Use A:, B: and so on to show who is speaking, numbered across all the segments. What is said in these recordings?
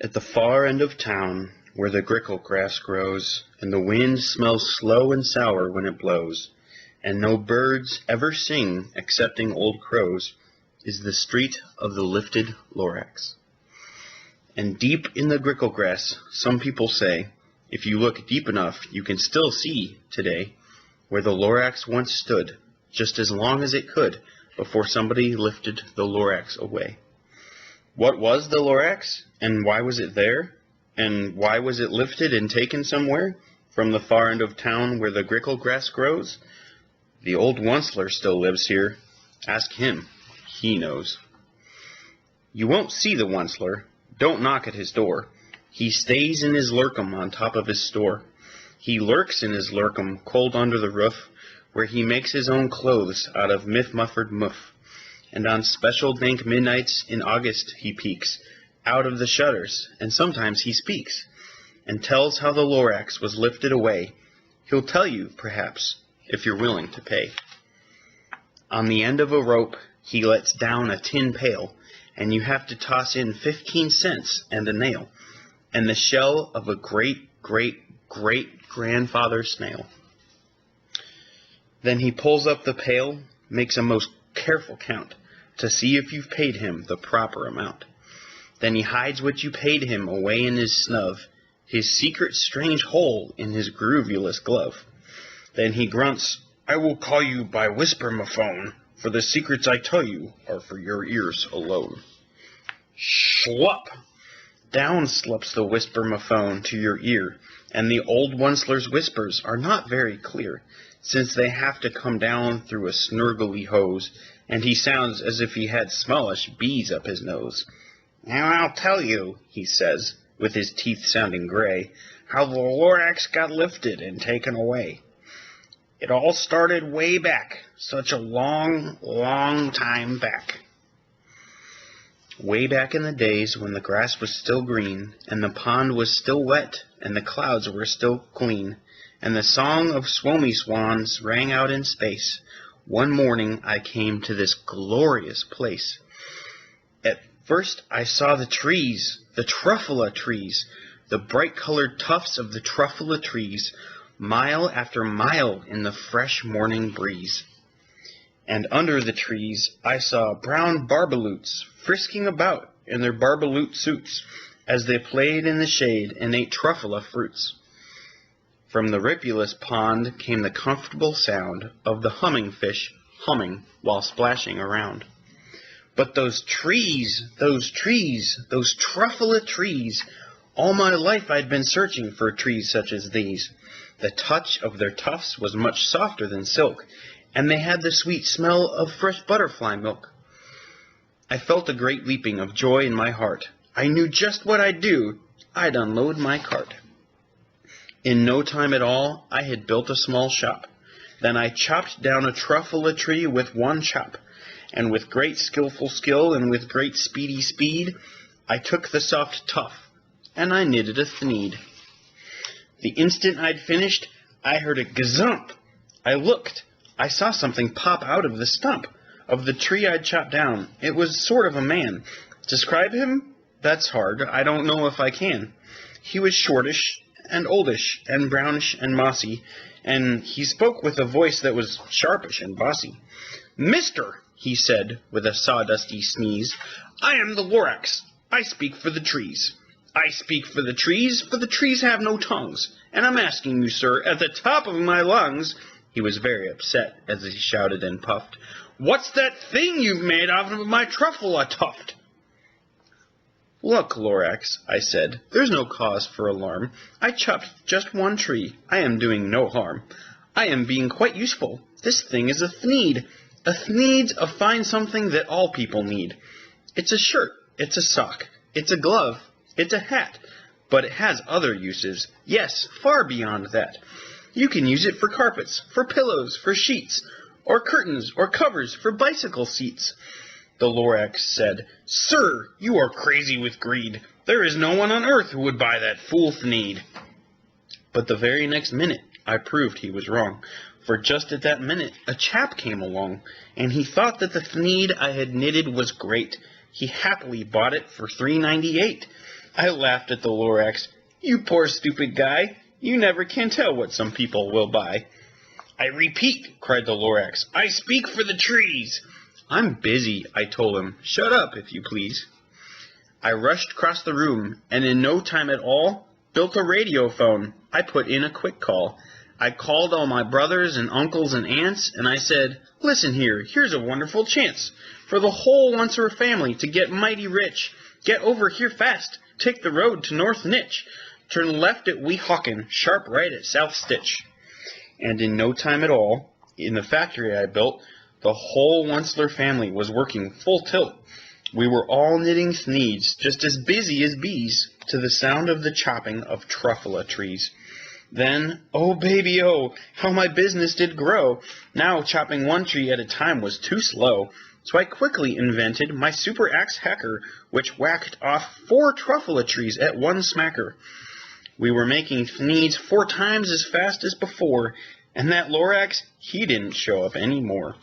A: At the far end of town, where the Grickle-grass grows, and the wind smells slow and sour when it blows, and no birds ever sing excepting old crows, is the street of the lifted Lorax. And deep in the Grickle-grass, some people say, if you look deep enough, you can still see, today, where the Lorax once stood, just as long as it could, before somebody lifted the Lorax away. What was the Lorax, and why was it there? And why was it lifted and taken somewhere, from the far end of town where the Grickle-grass grows? The old Once-ler still lives here. Ask him. He knows. You won't see the Once-ler. Don't knock at his door. He stays in his lurkum on top of his store. He lurks in his lurkum cold under the roof, where he makes his own clothes out of miff-muffered muff. And on special dank midnights in August he peeks out of the shutters, and sometimes he speaks, and tells how the Lorax was lifted away. He'll tell you, perhaps, if you're willing to pay. On the end of a rope he lets down a tin pail, and you have to toss in 15 cents and a nail, and the shell of a great-great-great-grandfather snail. Then he pulls up the pail, makes a most careful count, to see if you've paid him the proper amount. Then he hides what you paid him away in his snub, his secret strange hole in his groovulous glove. Then he grunts, I will call you by whisper-mophone, for the secrets I tell you are for your ears alone. Schlup! Down slips the whisper-mophone to your ear, and the old Once-ler's whispers are not very clear, since they have to come down through a snurgly hose, and he sounds as if he had smallish bees up his nose. Now I'll tell you, he says, with his teeth sounding gray, how the Lorax got lifted and taken away. It all started way back, such a long, long time back. Way back in the days when the grass was still green, and the pond was still wet, and the clouds were still clean, and the song of swomy swans rang out in space, one morning I came to this glorious place. At first I saw the trees, the truffula trees, the bright-colored tufts of the truffula trees, mile after mile in the fresh morning breeze. And under the trees I saw brown barbaloots frisking about in their barbaloot suits, as they played in the shade and ate truffula fruits. From the ripulous pond came the comfortable sound of the humming fish humming while splashing around. But those trees, those truffula trees, all my life I'd been searching for trees such as these. The touch of their tufts was much softer than silk, and they had the sweet smell of fresh butterfly milk. I felt a great leaping of joy in my heart. I knew just what I'd do. I'd unload my cart. In no time at all, I had built a small shop. Then I chopped down a truffula tree with one chop, and with great skillful skill and with great speedy speed, I took the soft tuft, and I knitted a thneed. The instant I'd finished, I heard a gazump. I looked. I saw something pop out of the stump of the tree I'd chopped down. It was sort of a man. Describe him? That's hard. I don't know if I can. He was shortish and oldish and brownish and mossy, and he spoke with a voice that was sharpish and bossy. Mister, he said with a sawdusty sneeze, I am the Lorax. I speak for the trees. I speak for the trees have no tongues, and I'm asking you, sir, at the top of my lungs, he was very upset as he shouted and puffed, what's that thing you've made out of my truffula tuft? Look, Lorax, I said, there's no cause for alarm. I chopped just one tree. I am doing no harm. I am being quite useful. This thing is a thneed. A thneed's a fine something that all people need. It's a shirt. It's a sock. It's a glove. It's a hat. But it has other uses. Yes, far beyond that. You can use it for carpets, for pillows, for sheets, or curtains, or covers for bicycle seats. The Lorax said, Sir, you are crazy with greed. There is no one on earth who would buy that fool thneed. But the very next minute I proved he was wrong, for just at that minute a chap came along, and he thought that the thneed I had knitted was great. He happily bought it for $3.98. I laughed at the Lorax. You poor stupid guy. You never can tell what some people will buy. I repeat, cried the Lorax, I speak for the trees. I'm busy, I told him. Shut up, if you please. I rushed across the room, and in no time at all, built a radio phone. I put in a quick call. I called all my brothers and uncles and aunts, and I said, listen here, here's a wonderful chance for the whole Once-ler family to get mighty rich. Get over here fast. Take the road to North Nitch. Turn left at Weehawken, sharp right at South Stitch. And in no time at all, in the factory I built, the whole Once-ler family was working full tilt. We were all knitting thneeds, just as busy as bees, to the sound of the chopping of truffula trees. Then, oh baby oh, how my business did grow! Now chopping one tree at a time was too slow. So I quickly invented my super axe hacker, which whacked off 4 truffula trees at one smacker. We were making thneeds 4 times as fast as before, and that Lorax, he didn't show up any more.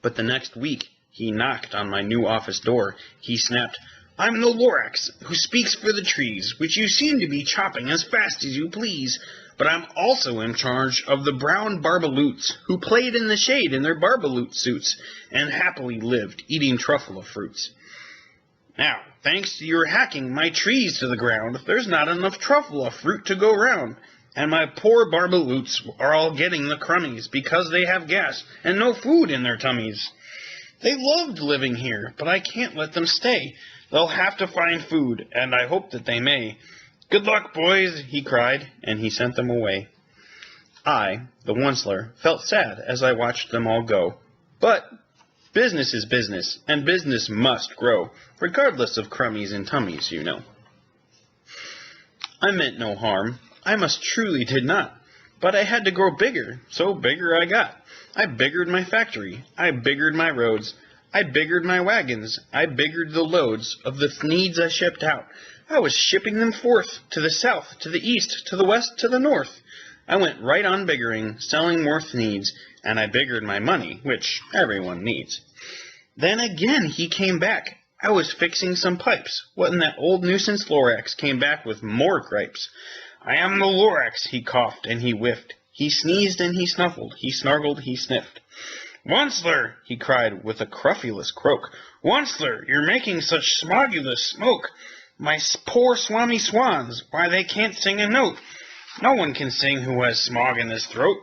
A: But the next week, he knocked on my new office door. He snapped, I'm the Lorax, who speaks for the trees, which you seem to be chopping as fast as you please. But I'm also in charge of the brown barbaloots, who played in the shade in their barbaloot suits, and happily lived, eating truffula fruits. Now, thanks to your hacking my trees to the ground, there's not enough truffula fruit to go round. And my poor barbaloots are all getting the crummies, because they have gas and no food in their tummies. They loved living here, but I can't let them stay. They'll have to find food, and I hope that they may. Good luck, boys, he cried, and he sent them away. I, the Once-ler, felt sad as I watched them all go. But business is business, and business must grow, regardless of crummies and tummies, you know. I meant no harm. I most truly did not. But I had to grow bigger, so bigger I got. I biggered my factory. I biggered my roads. I biggered my wagons. I biggered the loads of the thneeds I shipped out. I was shipping them forth, to the south, to the east, to the west, to the north. I went right on biggering, selling more thneeds, and I biggered my money, which everyone needs. Then again he came back. I was fixing some pipes, when that old nuisance Lorax came back with more gripes. I am the Lorax, he coughed and he whiffed. He sneezed and he snuffled, he snargled, he sniffed. Once-ler, he cried with a cruffulous croak. Once-ler, you're making such smogulous smoke. My poor swami swans, why they can't sing a note. No one can sing who has smog in his throat.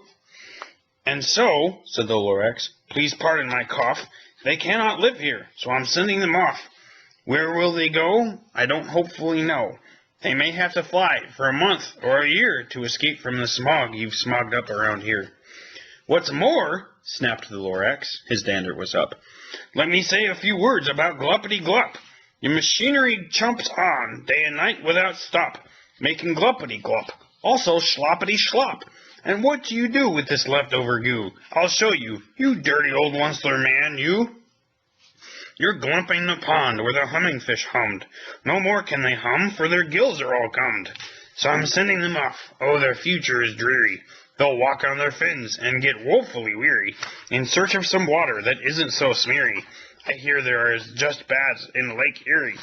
A: And so, said the Lorax, please pardon my cough, they cannot live here, so I'm sending them off. Where will they go? I don't hopefully know. They may have to fly for a month or a year to escape from the smog you've smogged up around here. What's more, snapped the Lorax, his dander was up, let me say a few words about gluppity-glup. Your machinery chumps on, day and night without stop, making gluppity-glup, also sloppity-slop. And what do you do with this leftover goo? I'll show you, you dirty old Once-ler man, you. You're glumping the pond where the humming fish hummed. No more can they hum, for their gills are all gummed. So I'm sending them off. Oh, their future is dreary. They'll walk on their fins and get woefully weary, in search of some water that isn't so smeary. I hear there is just baths in Lake Erie.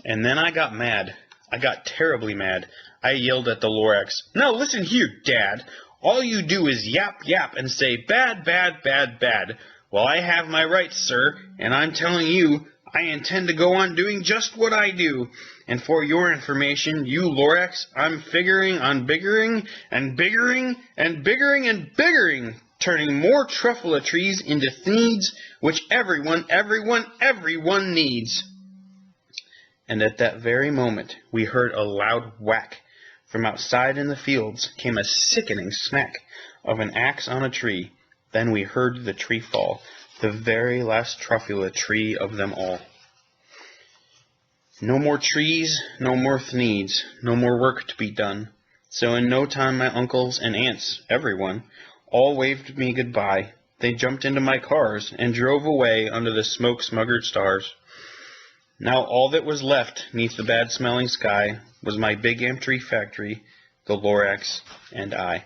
A: And then I got mad. I got terribly mad. I yelled at the Lorax, now listen here, Dad. All you do is yap, yap, and say bad, bad, bad, bad. Well, I have my rights, sir, and I'm telling you, I intend to go on doing just what I do. And for your information, you Lorax, I'm figuring on biggering and biggering and biggering and biggering, turning more truffula trees into thneeds, which everyone needs. And at that very moment, we heard a loud whack. From outside in the fields came a sickening smack of an axe on a tree. Then we heard the tree fall, the very last truffula tree of them all. No more trees, no more thneeds, no more work to be done. So in no time my uncles and aunts, everyone, all waved me goodbye. They jumped into my cars and drove away under the smoke-smuggered stars. Now all that was left neath the bad-smelling sky was my big tree factory, the Lorax, and I.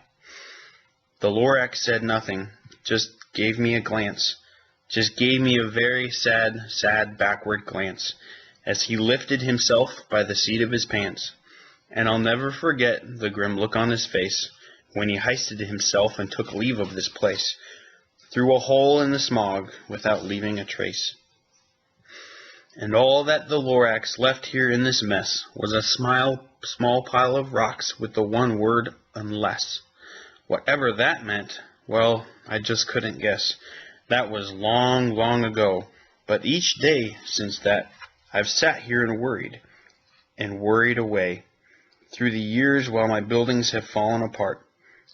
A: The Lorax said nothing, just gave me a glance, just gave me a very sad, sad backward glance, as he lifted himself by the seat of his pants. And I'll never forget the grim look on his face when he hoisted himself and took leave of this place, through a hole in the smog without leaving a trace. And all that the Lorax left here in this mess was a small pile of rocks with the one word, unless. Whatever that meant, well, I just couldn't guess. That was long, long ago. But each day since that, I've sat here and worried away. Through the years while my buildings have fallen apart,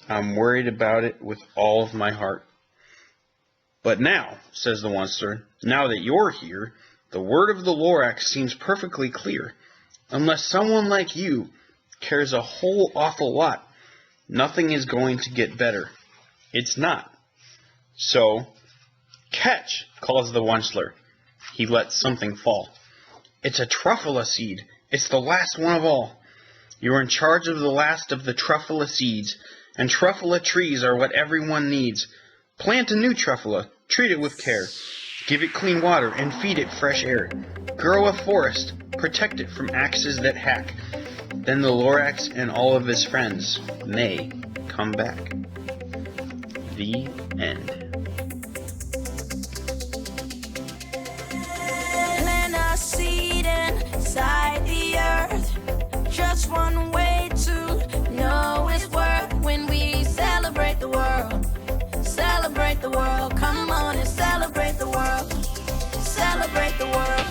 A: I'm worried about it with all of my heart. But now, says the Once-ler, now that you're here, the word of the Lorax seems perfectly clear. Unless someone like you cares a whole awful lot, nothing is going to get better. It's not. So, catch, calls the Once-ler. He lets something fall. It's a truffula seed. It's the last one of all. You're in charge of the last of the truffula seeds, and truffula trees are what everyone needs. Plant a new truffula. Treat it with care. Give it clean water and feed it fresh air. Grow a forest. Protect it from axes that hack. Then the Lorax and all of his friends may come back. The end.
B: Plant a seed inside the earth. Just one way to know its worth. When we celebrate the world. Celebrate the world. Come on and celebrate the world. Celebrate the world.